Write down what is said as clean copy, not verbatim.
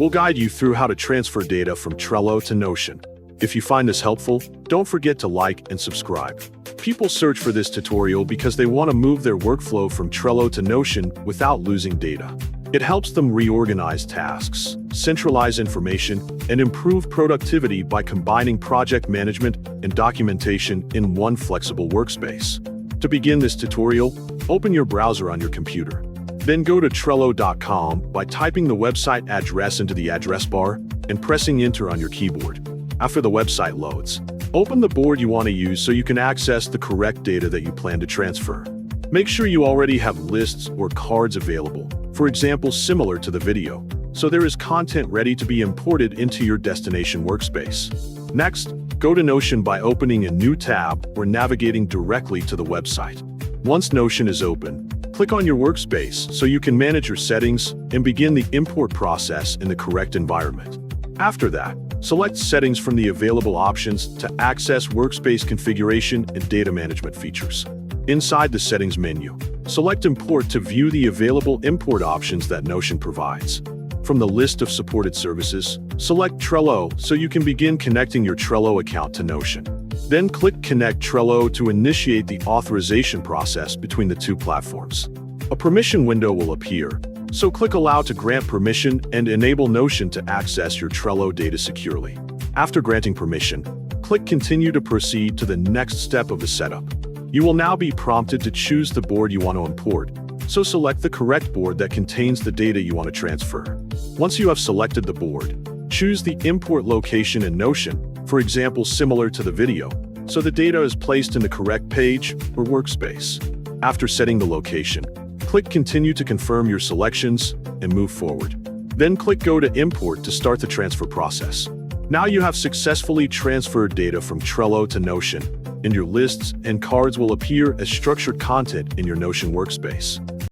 We'll guide you through how to transfer data from Trello to Notion. If you find this helpful, don't forget to like and subscribe. People search for this tutorial because they want to move their workflow from Trello to Notion without losing data. It helps them reorganize tasks, centralize information, and improve productivity by combining project management and documentation in one flexible workspace. To begin this tutorial, open your browser on your computer. Then go to Trello.com by typing the website address into the address bar and pressing Enter on your keyboard. After the website loads, open the board you want to use so you can access the correct data that you plan to transfer. Make sure you already have lists or cards available, for example similar to the video, so there is content ready to be imported into your destination workspace. Next, go to Notion by opening a new tab or navigating directly to the website. Once Notion is open, click on your workspace so you can manage your settings and begin the import process in the correct environment. After that, select Settings from the available options to access workspace configuration and data management features. Inside the Settings menu, select Import to view the available import options that Notion provides. From the list of supported services, select Trello so you can begin connecting your Trello account to Notion. Then click Connect Trello to initiate the authorization process between the two platforms. A permission window will appear, so click Allow to grant permission and enable Notion to access your Trello data securely. After granting permission, click Continue to proceed to the next step of the setup. You will now be prompted to choose the board you want to import, so select the correct board that contains the data you want to transfer. Once you have selected the board, choose the import location in Notion, for example similar to the video, so the data is placed in the correct page or workspace. After setting the location, click Continue to confirm your selections and move forward. Then click Go to Import to start the transfer process. Now you have successfully transferred data from Trello to Notion, and your lists and cards will appear as structured content in your Notion workspace.